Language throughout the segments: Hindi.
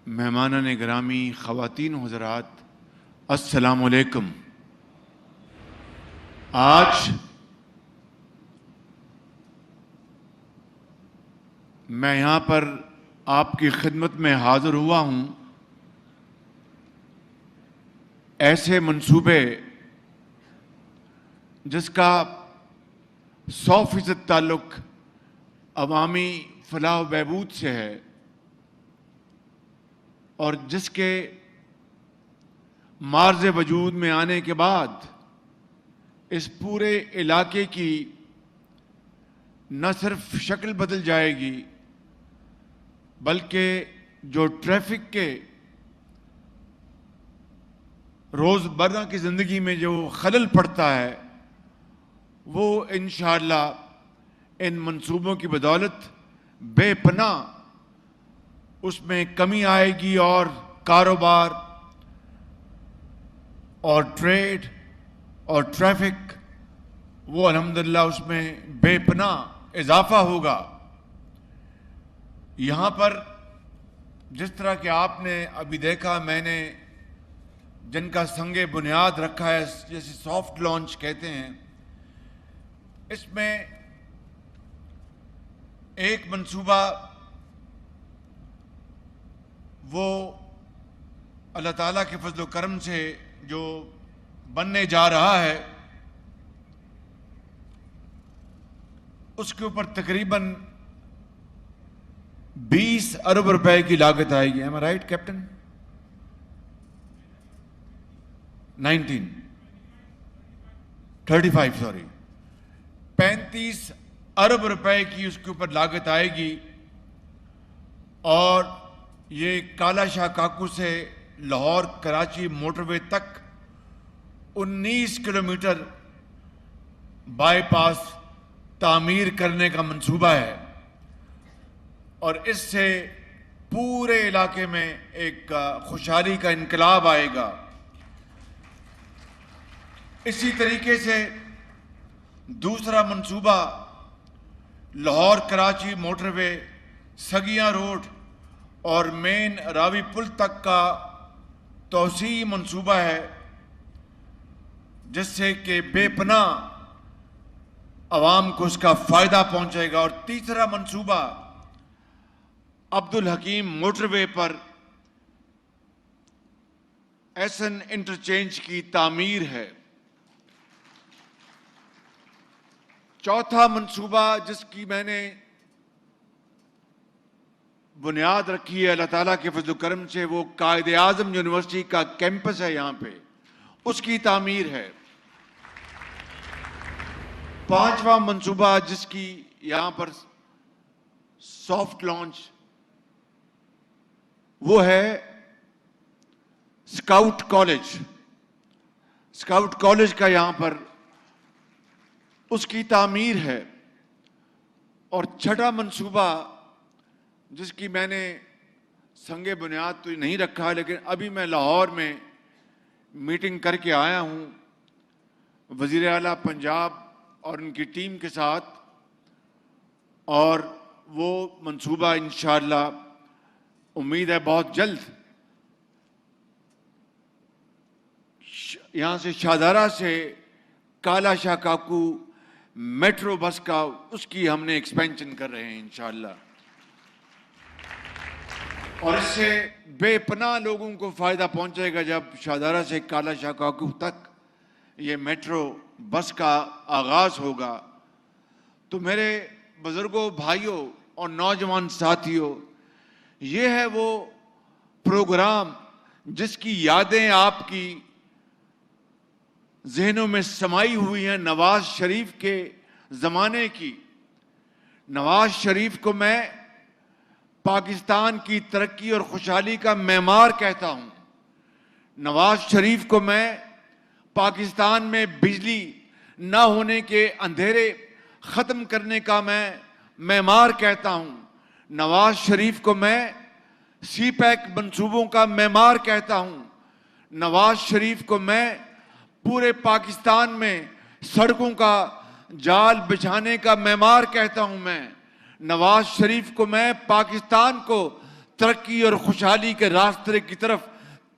मेहमानान गिरामी, ख़वातीन हज़रात, अस्सलामुअलैकुम। आज मैं यहाँ पर आपकी खिदमत में हाज़िर हुआ हूँ ऐसे मंसूबे जिसका 100% ताल्लुक़ अवामी फलाह व बहबूद से है और जिसके मार्ज़ वजूद में आने के बाद इस पूरे इलाके की न सिर्फ शक्ल बदल जाएगी बल्कि जो ट्रैफिक के रोज़मर्रा की ज़िंदगी में जो खलल पड़ता है वो इंशाअल्लाह इन मंसूबों की बदौलत बेपनाह उसमें कमी आएगी और कारोबार और ट्रेड और ट्रैफिक वो अल्हम्दुलिल्लाह उसमें बेपनाह इजाफा होगा। यहाँ पर जिस तरह के आपने अभी देखा, मैंने जिनका संगे बुनियाद रखा है, जैसे सॉफ्ट लॉन्च कहते हैं, इसमें एक मंसूबा वो अल्लाह ताला के फजल करम से जो बनने जा रहा है उसके ऊपर तकरीबन 20 अरब रुपए की लागत आएगी। एम आई राइट कैप्टन? 35 सॉरी, 35 अरब रुपए की उसके ऊपर लागत आएगी और ये काला शाह काकू से लाहौर कराची मोटरवे तक 19 किलोमीटर बाईपास तामीर करने का मंसूबा है और इससे पूरे इलाके में एक खुशहाली का इनकलाब आएगा। इसी तरीके से दूसरा मंसूबा लाहौर कराची मोटरवे सगिया रोड और मेन रावी पुल तक का तोसी मंसूबा है जिससे कि बेपनाह अवाम को उसका फायदा पहुंचेगा। और तीसरा मंसूबा अब्दुल हकीम मोटरवे पर एसन इंटरचेंज की तामीर है। चौथा मंसूबा जिसकी मैंने बुनियाद रखी है अल्लाह ताला के फजल करम से, वो कायदे आज़म यूनिवर्सिटी का कैंपस है यहाँ पे, उसकी तामीर है। पांचवा मंसूबा जिसकी यहाँ पर सॉफ्ट लॉन्च वो है स्काउट कॉलेज। स्काउट कॉलेज का यहाँ पर उसकी तामीर है। और छठा मंसूबा जिसकी मैंने संगे बुनियाद तो नहीं रखा, लेकिन अभी मैं लाहौर में मीटिंग करके आया हूँ वज़ीर आला पंजाब और उनकी टीम के साथ, और वो मंसूबा इंशाअल्लाह उम्मीद है बहुत जल्द यहाँ से शाहदारा से काला शाह काकू मेट्रो बस का उसकी हमने एक्सपेंशन कर रहे हैं इंशाअल्लाह। और इससे बेपनाह लोगों को फायदा पहुंचेगा। जब शाहदारा से काला शाह काकू तक ये मेट्रो बस का आगाज होगा तो मेरे बुजुर्गों, भाइयों और नौजवान साथियों, ये है वो प्रोग्राम जिसकी यादें आपकी जहनों में समाई हुई हैं नवाज शरीफ के जमाने की। नवाज शरीफ को मैं पाकिस्तान की तरक्की और खुशहाली का मेमार कहता हूं। नवाज शरीफ को मैं पाकिस्तान में बिजली न होने के अंधेरे खत्म करने का मैं मेमार कहता हूं। नवाज शरीफ को मैं सी पैक मंसूबों का मेमार कहता हूं। नवाज शरीफ को मैं पूरे पाकिस्तान में सड़कों का जाल बिछाने का मेमार कहता हूं। मैं नवाज शरीफ को मैं पाकिस्तान को तरक्की और खुशहाली के रास्ते की तरफ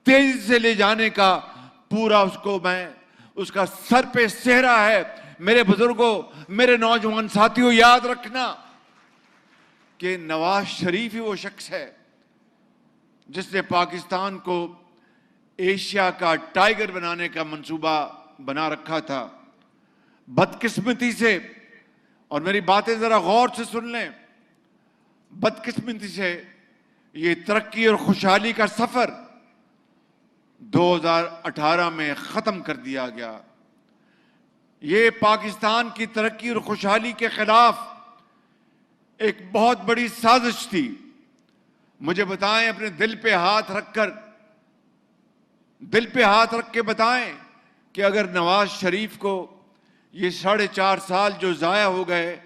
तेजी से ले जाने का पूरा उसका सर पे सेहरा है। मेरे बुजुर्गों, मेरे नौजवान साथियों, याद रखना कि नवाज शरीफ ही वो शख्स है जिसने पाकिस्तान को एशिया का टाइगर बनाने का मंसूबा बना रखा था। बदकिस्मती से, और मेरी बातें जरा गौर से सुन लें, बदकिस्मती से ये तरक्की और खुशहाली का सफर 2018 में खत्म कर दिया गया। ये पाकिस्तान की तरक्की और खुशहाली के खिलाफ एक बहुत बड़ी साजिश थी। मुझे बताएं, अपने दिल पे हाथ रख के बताएं कि अगर नवाज शरीफ को ये 4.5 साल जो जाया हो गए,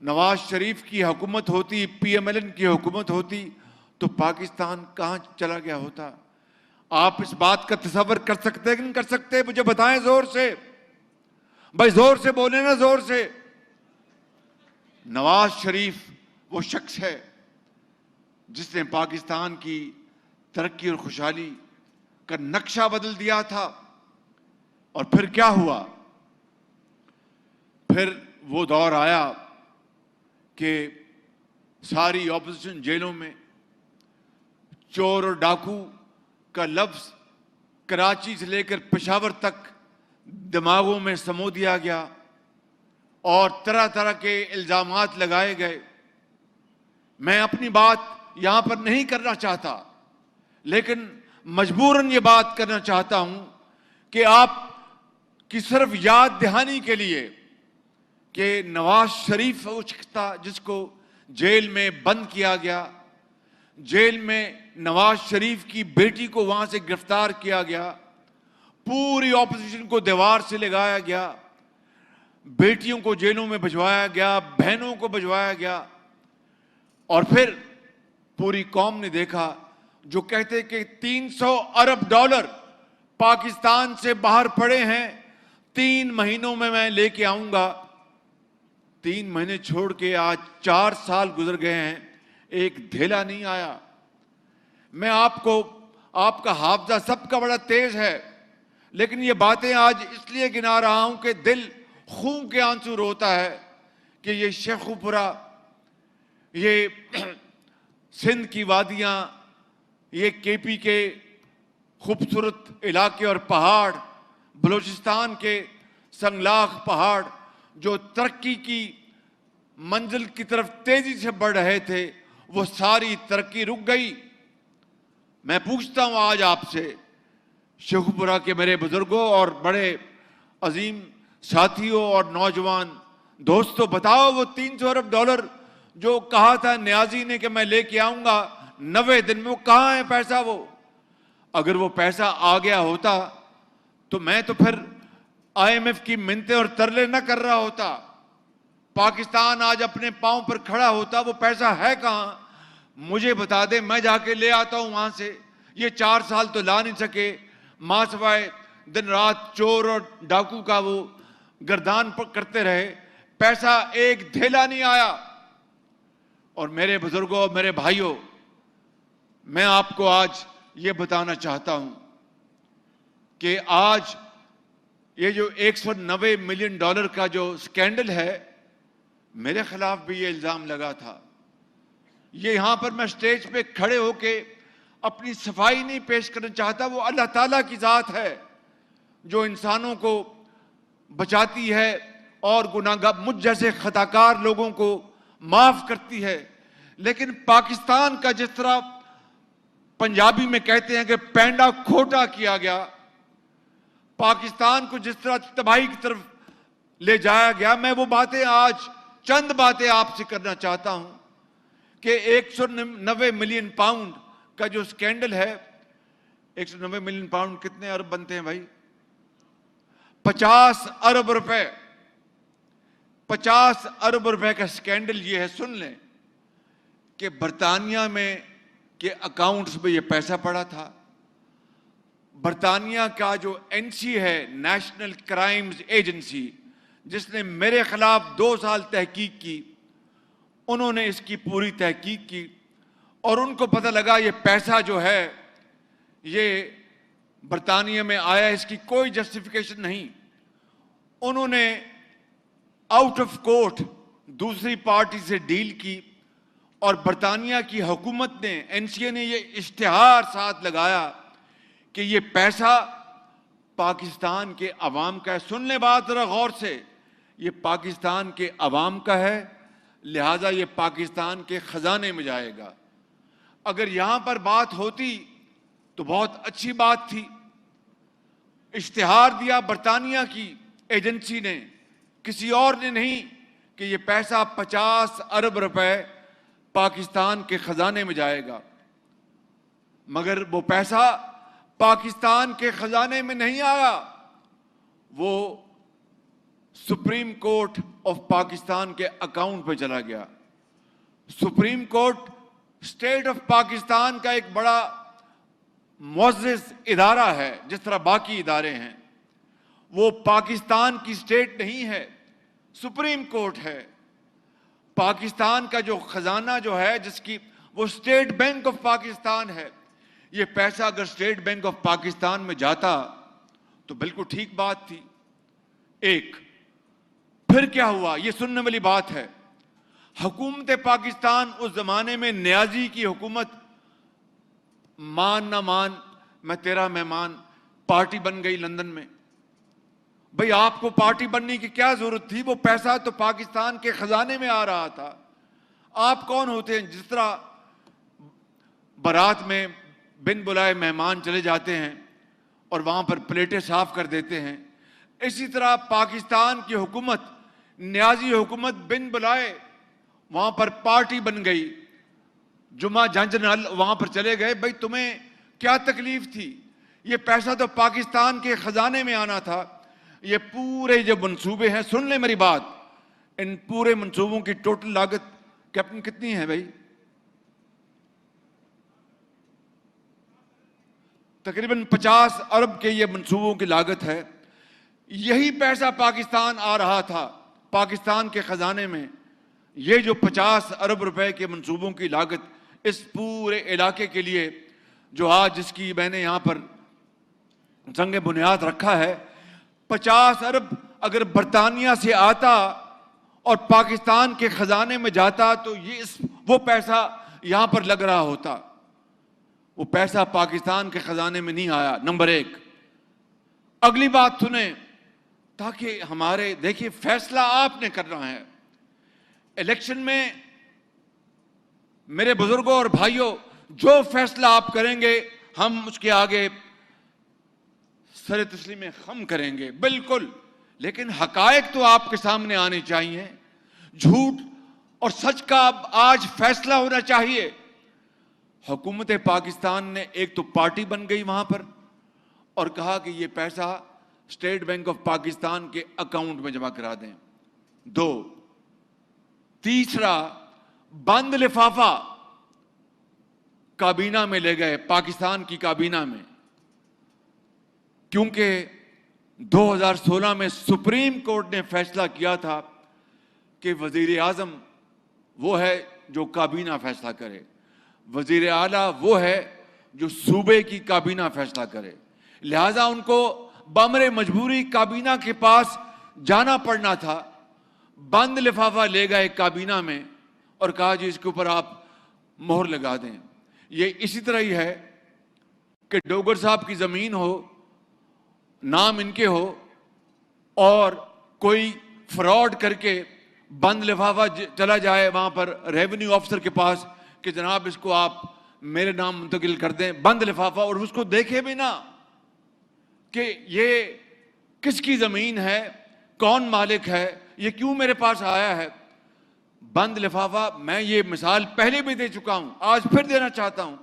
नवाज शरीफ की हुकूमत होती, PMLN की हुकूमत होती, तो पाकिस्तान कहां चला गया होता? आप इस बात का तसव्वुर कर सकते हैं कि नहीं कर सकते? मुझे बताएं जोर से भाई, जोर से बोले ना, जोर से। नवाज शरीफ वो शख्स है जिसने पाकिस्तान की तरक्की और खुशहाली का नक्शा बदल दिया था। और फिर क्या हुआ? फिर वो दौर आया कि सारी ऑपोजिशन जेलों में चोर और डाकू का लफ्ज कराची से लेकर पेशावर तक दिमागों में समो दिया गया और तरह तरह के इल्जामात लगाए गए। मैं अपनी बात यहां पर नहीं करना चाहता, लेकिन मजबूरन ये बात करना चाहता हूं कि आप की सिर्फ याद दहानी के लिए कि नवाज शरीफ वो शख्स था जिसको जेल में बंद किया गया। जेल में नवाज शरीफ की बेटी को वहां से गिरफ्तार किया गया, पूरी ऑपोजिशन को दीवार से लगाया गया, बेटियों को जेलों में भिजवाया गया, बहनों को भिजवाया गया। और फिर पूरी कौम ने देखा, जो कहते कि 300 अरब डॉलर पाकिस्तान से बाहर पड़े हैं, 3 महीनों में मैं लेके आऊंगा। 3 महीने छोड़ के आज 4 साल गुजर गए हैं, एक धेला नहीं आया। मैं आपका हाफजा सबका बड़ा तेज है, लेकिन ये बातें आज इसलिए गिना रहा हूं कि दिल खून के आंसू रोता है कि ये शेखुपुरा, ये सिंध की वादियां, ये KP के खूबसूरत इलाके और पहाड़, बलूचिस्तान के संगलाख पहाड़ जो तरक्की की मंजिल की तरफ तेजी से बढ़ रहे थे, वो सारी तरक्की रुक गई। मैं पूछता हूं आज आपसे, शेखुपुरा के मेरे बुजुर्गों और बड़े अजीम साथियों और नौजवान दोस्तों, बताओ वो 300 अरब डॉलर जो कहा था न्याजी ने कि मैं लेके आऊंगा 90 दिन में, वो कहां है पैसा? वो अगर वो पैसा आ गया होता तो मैं तो फिर IMF की मिन्नतें और तरले न कर रहा होता। पाकिस्तान आज अपने पांव पर खड़ा होता। वो पैसा है कहां? मुझे बता दे, मैं जाके ले आता हूं वहां से। ये 4 साल तो ला नहीं सके, मां सवाए दिन रात चोर और डाकू का वो गर्दान करते रहे, पैसा एक धेला नहीं आया। और मेरे बुजुर्गों, मेरे भाइयों, मैं आपको आज ये बताना चाहता हूं कि आज ये जो 190 मिलियन डॉलर का जो स्कैंडल है, मेरे खिलाफ भी ये इल्जाम लगा था। ये यहां पर मैं स्टेज पे खड़े होके अपनी सफाई नहीं पेश करना चाहता। वो अल्लाह ताला की जात है जो इंसानों को बचाती है और गुनाहगार मुझ जैसे खताकार लोगों को माफ करती है। लेकिन पाकिस्तान का जिस तरह पंजाबी में कहते हैं कि पैंडा खोटा किया गया, पाकिस्तान को जिस तरह तबाही की तरफ ले जाया गया, मैं वो बातें आज चंद बातें आपसे करना चाहता हूं कि 190 मिलियन पाउंड का जो स्कैंडल है, 190 मिलियन पाउंड कितने अरब बनते हैं भाई? 50 अरब रुपए, 50 अरब रुपए का स्कैंडल ये है। सुन लें कि बरतानिया में के अकाउंट्स में ये पैसा पड़ा था। बरतानिया का जो NC है, नेशनल क्राइम्स एजेंसी, जिसने मेरे खिलाफ 2 साल तहकीक की, उन्होंने इसकी पूरी तहकीक की और उनको पता लगा ये पैसा जो है ये बरतानिया में आया, इसकी कोई जस्टिफिकेशन नहीं। उन्होंने आउट ऑफ कोर्ट दूसरी पार्टी से डील की और बरतानिया की हुकूमत ने, एनसीए ने ये इश्तिहार साथ लगाया कि ये पैसा पाकिस्तान के अवाम का है। सुन ले बात जरा गौर से, ये पाकिस्तान के अवाम का है, लिहाजा ये पाकिस्तान के खजाने में जाएगा। अगर यहां पर बात होती तो बहुत अच्छी बात थी। इश्तिहार दिया बरतानिया की एजेंसी ने, किसी और ने नहीं, कि ये पैसा 50 अरब रुपए पाकिस्तान के खजाने में जाएगा। मगर वो पैसा पाकिस्तान के खजाने में नहीं आया, वो सुप्रीम कोर्ट ऑफ पाकिस्तान के अकाउंट पे चला गया। Supreme court state of Pakistan का एक बड़ा मुअज़्ज़िज़ इदारा है, जिस तरह बाकी इदारे हैं। वो पाकिस्तान की स्टेट नहीं है, सुप्रीम कोर्ट है। पाकिस्तान का जो खजाना जो है, जिसकी, वो स्टेट बैंक ऑफ पाकिस्तान है। ये पैसा अगर स्टेट बैंक ऑफ पाकिस्तान में जाता तो बिल्कुल ठीक बात थी। एक, फिर क्या हुआ, ये सुनने वाली बात है। हुकूमत पाकिस्तान उस जमाने में नियाजी की हुकूमत, मान ना मान मैं तेरा मेहमान, पार्टी बन गई लंदन में। भाई आपको पार्टी बनने की क्या जरूरत थी, वो पैसा तो पाकिस्तान के खजाने में आ रहा था। आप कौन होते हैं, जिस तरह बारात में बिन बुलाए मेहमान चले जाते हैं और वहां पर प्लेटें साफ कर देते हैं, इसी तरह पाकिस्तान की हुकूमत, नियाजी हुकूमत, बिन बुलाए वहां पर पार्टी बन गई। जुमा झंझनल वहां पर चले गए। भाई तुम्हें क्या तकलीफ थी, ये पैसा तो पाकिस्तान के खजाने में आना था। ये पूरे जो मंसूबे हैं, सुन ले मेरी बात, इन पूरे मंसूबों की टोटल लागत कैप्टन कितनी है भाई? तकरीबन 50 अरब के ये मंसूबों की लागत है। यही पैसा पाकिस्तान आ रहा था, पाकिस्तान के खजाने में। ये जो 50 अरब रुपए के मंसूबों की लागत इस पूरे इलाके के लिए, जो आज जिसकी मैंने यहां पर संग बुनियाद रखा है, 50 अरब अगर बरतानिया से आता और पाकिस्तान के खजाने में जाता तो ये वो पैसा यहां पर लग रहा होता। वो पैसा पाकिस्तान के खजाने में नहीं आया, नंबर एक। अगली बात सुने, ताकि हमारे, देखिए फैसला आपने करना है। इलेक्शन में मेरे बुजुर्गों और भाइयों, जो फैसला आप करेंगे हम उसके आगे सर तस्लीम खम करेंगे, बिल्कुल। लेकिन हकायक तो आपके सामने आने चाहिए। झूठ और सच का आज फैसला होना चाहिए। हुकूमत पाकिस्तान ने एक तो पार्टी बन गई वहां पर और कहा कि ये पैसा स्टेट बैंक ऑफ पाकिस्तान के अकाउंट में जमा करा दें। दो, तीसरा, बंद लिफाफा काबीना में ले गए, पाकिस्तान की काबीना में, क्योंकि 2016 में सुप्रीम कोर्ट ने फैसला किया था कि वजीर आजम वो है जो काबीना फैसला करे, वजीर आला वो है जो सूबे की काबीना फैसला करे। लिहाजा उनको बमरे मजबूरी काबीना के पास जाना पड़ना था। बंद लिफाफा ले गए काबीना में और कहा जी इसके ऊपर आप मोहर लगा दें। ये इसी तरह ही है कि डोगर साहब की जमीन हो, नाम इनके हो, और कोई फ्रॉड करके बंद लिफाफा चला जाए वहां पर रेवेन्यू ऑफिसर के पास कि जनाब इसको आप मेरे नाम मुंतकिल कर दें, बंद लिफाफा, और उसको देखे भी ना कि ये किसकी जमीन है, कौन मालिक है, ये क्यों मेरे पास आया है। बंद लिफाफा, मैं ये मिसाल पहले भी दे चुका हूं, आज फिर देना चाहता हूं।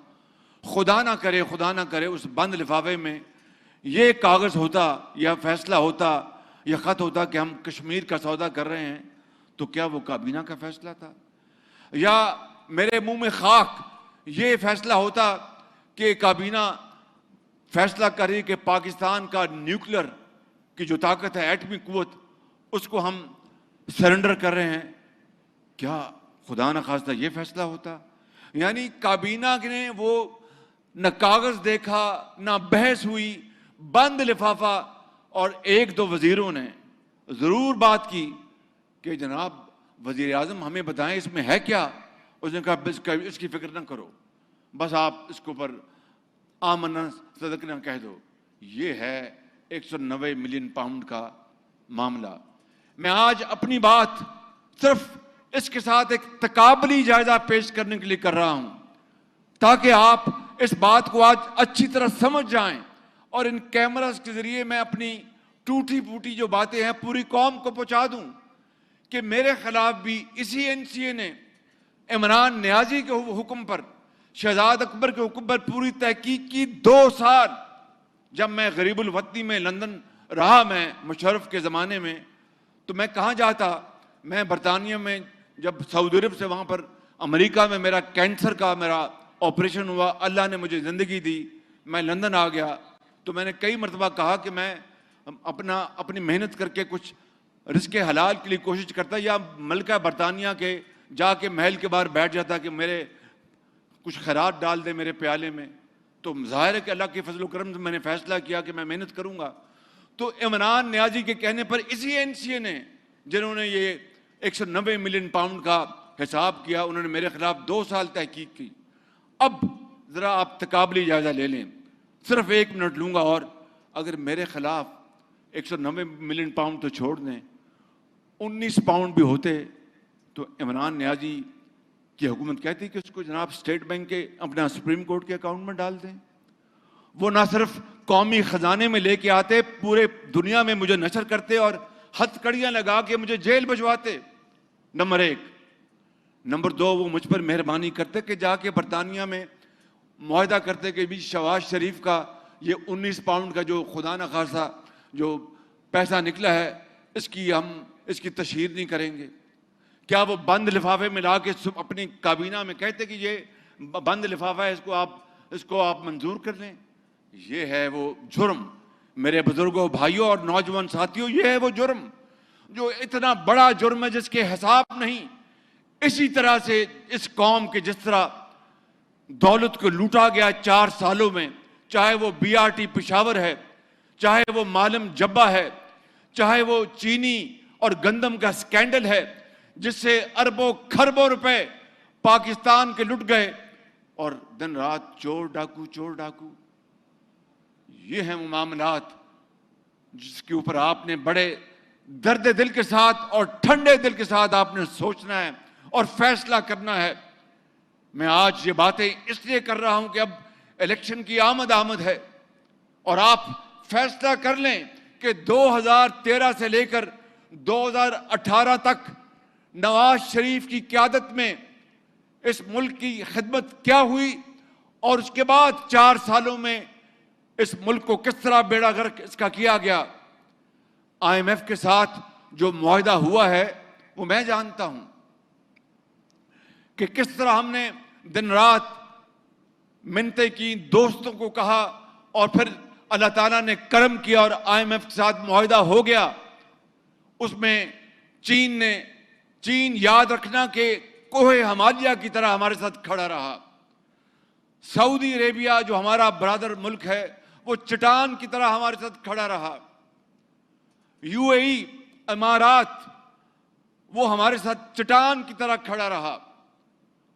खुदा ना करे, खुदा ना करे उस बंद लिफाफे में ये कागज होता या फैसला होता या खत होता कि हम कश्मीर का सौदा कर रहे हैं, तो क्या वो काबीना का फैसला था? या मेरे मुंह में खाक ये फैसला होता कि काबीना फैसला करे कि पाकिस्तान का न्यूक्लियर की जो ताकत है, एटमी कुव्वत, उसको हम सरेंडर कर रहे हैं, क्या खुदा न खास्ता ये फैसला होता? यानी काबीना ने वो न कागज देखा, न बहस हुई, बंद लिफाफा, और एक दो वजीरों ने जरूर बात की कि जनाब वजीर आजम हमें बताएं इसमें है क्या। उसने कहा इसकी फिक्र ना करो, बस आप इसके ऊपर आमना सदकना कह दो। ये है 190 मिलियन पाउंड का मामला। मैं आज अपनी बात सिर्फ इसके साथ एक तकाबली जायजा पेश करने के लिए कर रहा हूं, ताकि आप इस बात को आज अच्छी तरह समझ जाएं और इन कैमरास के जरिए मैं अपनी टूटी फूटी जो बातें हैं पूरी कौम को पहुंचा दूं कि मेरे खिलाफ भी इसी एनसीए ने इमरान नियाजी के हुक्म पर, शहजाद अकबर के हुक्म पर पूरी तहकीक की। 2 साल जब मैं गरीबुल वतनी में लंदन रहा, मैं मुशर्रफ के ज़माने में, तो मैं कहाँ जाता, मैं बरतानिया में जब सऊदी अरब से वहाँ पर अमेरिका में मेरा कैंसर का मेरा ऑपरेशन हुआ, अल्लाह ने मुझे ज़िंदगी दी, मैं लंदन आ गया, तो मैंने कई मरतबा कहा कि मैं अपनी मेहनत करके कुछ रिज़्क़े हलाल के लिए कोशिश करता, या मलका बरतानिया के जाके महल के बाहर बैठ जाता कि मेरे कुछ खैरात डाल दे मेरे प्याले में। तो ज़ाहिर है कि अल्लाह के फजल करम से मैंने फैसला किया कि मैं मेहनत करूंगा। तो इमरान नियाजी के कहने पर इसी एनसीए ने, जिन्होंने ये 190 मिलियन पाउंड का हिसाब किया, उन्होंने मेरे खिलाफ 2 साल तहकीक की। अब ज़रा आप तकाबली जायज़ा ले लें, सिर्फ 1 मिनट लूँगा, और अगर मेरे खिलाफ 190 मिलियन पाउंड तो छोड़ दें, 19 पाउंड भी होते तो इमरान नियाजी की हुकूमत कहती कि उसको जनाब स्टेट बैंक के अपना सुप्रीम कोर्ट के अकाउंट में डाल दें। वो ना सिर्फ कौमी खजाने में लेके आते, पूरे दुनिया में मुझे नशर करते और हथकड़ियां लगा के मुझे जेल भिजवाते, नंबर 1। नंबर 2, वो मुझ पर मेहरबानी करते कि जाके बरतानिया में मुआहदा करते कि भी शहबाज शरीफ का ये 19 पाउंड का जो खुदा न खासा जो पैसा निकला है, इसकी तशहीर नहीं करेंगे। क्या वो बंद लिफाफे में ला के अपनी काबीना में कहते कि ये बंद लिफाफा है, इसको आप मंजूर कर लें? ये है वो जुर्म मेरे बुजुर्गों, भाइयों और नौजवान साथियों, ये है वो जुर्म जो इतना बड़ा जुर्म है जिसके हिसाब नहीं। इसी तरह से इस कौम के जिस तरह दौलत को लूटा गया 4 सालों में, चाहे वो बीआरटी पेशावर है, चाहे वो मालम जब्बा है, चाहे वो चीनी और गंदम का स्कैंडल है जिससे अरबों खरबों रुपए पाकिस्तान के लुट गए, और दिन रात चोर डाकू। ये हैं वो मामलात जिसके ऊपर आपने बड़े दर्द दिल के साथ और ठंडे दिल के साथ आपने सोचना है और फैसला करना है। मैं आज ये बातें इसलिए कर रहा हूं कि अब इलेक्शन की आमद है और आप फैसला कर लें कि 2013 से लेकर 2018 तक नवाज शरीफ की क़यादत में इस मुल्क की खिदमत क्या हुई, और उसके बाद 4 सालों में इस मुल्क को किस तरह बेड़ा गर्क इसका किया गया। IMF के साथ जो मुआहदा हुआ है वो मैं जानता हूं कि किस तरह हमने दिन रात मिन्नतें की, दोस्तों को कहा, और फिर अल्लाह ताला ने करम किया और IMF के साथ मुआहदा हो गया। उसमें चीन याद रखना कि कोहे हिमालय की तरह हमारे साथ खड़ा रहा। सऊदी अरेबिया जो हमारा ब्रदर मुल्क है वो चट्टान की तरह हमारे साथ खड़ा रहा। UAE इमारात वो हमारे साथ चट्टान की तरह खड़ा रहा।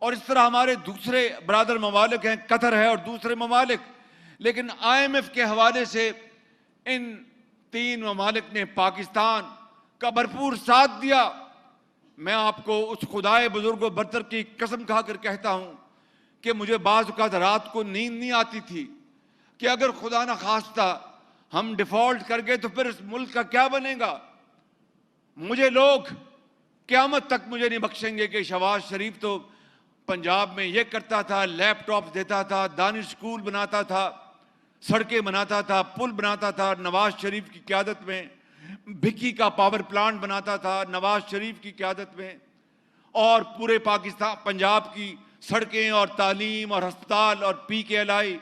और इस तरह हमारे दूसरे ब्रदर ममालिक हैं, कतर है और दूसरे ममालिक। लेकिन IMF के हवाले से इन 3 ममालिक ने पाकिस्तान का भरपूर साथ दिया। मैं आपको उस खुदाए बुजुर्ग बरतर की कसम खाकर कहता हूं कि मुझे बाज़ औक़ात रात को नींद नहीं आती थी कि अगर खुदा ना खास्ता हम डिफॉल्ट कर गए तो फिर इस मुल्क का क्या बनेगा। मुझे लोग क़यामत तक मुझे नहीं बख्शेंगे कि शहबाज शरीफ तो पंजाब में ये करता था, लैपटॉप देता था, दानिश स्कूल बनाता था, सड़कें बनाता था, पुल बनाता था। नवाज शरीफ की क़यादत में भिक्की का पावर प्लांट बनाता था नवाज शरीफ की क़यादत में, और पूरे पाकिस्तान पंजाब की सड़कें और तालीम और अस्पताल और PKLI।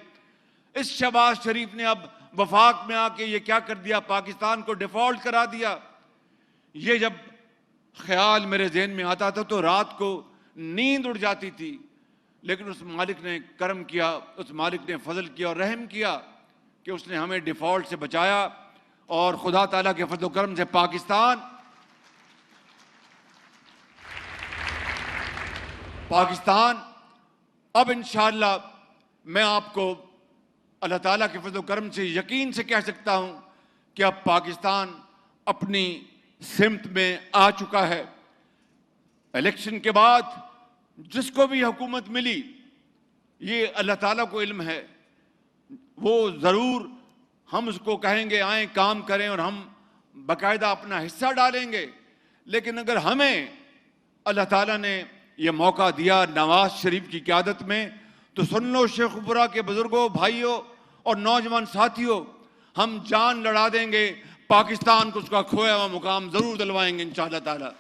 इस शहबाज शरीफ ने अब वफाक में आके ये क्या कर दिया, पाकिस्तान को डिफॉल्ट करा दिया। ये जब ख्याल मेरे जहन में आता था तो रात को नींद उड़ जाती थी। लेकिन उस मालिक ने करम किया, उस मालिक ने फजल किया और रहम किया कि उसने हमें डिफॉल्ट से बचाया। और खुदा ताला के फजल करम से पाकिस्तान अब इंशाअल्लाह मैं आपको अल्लाह ताला के फजल करम से यकीन से कह सकता हूं कि अब पाकिस्तान अपनी सिमत में आ चुका है। इलेक्शन के बाद जिसको भी हुकूमत मिली, ये अल्लाह ताला को इल्म है, वो ज़रूर हम उसको कहेंगे आए काम करें और हम बाकायदा अपना हिस्सा डालेंगे। लेकिन अगर हमें अल्लाह ताला ने ये मौका दिया नवाज शरीफ की क़यादत में, तो सुन लो शेखुपुरा के बुजुर्गों, भाइयों और नौजवान साथियों, हम जान लड़ा देंगे, पाकिस्तान को उसका खोया हुआ मुकाम जरूर दिलवाएंगे इंशाअल्लाह ताला।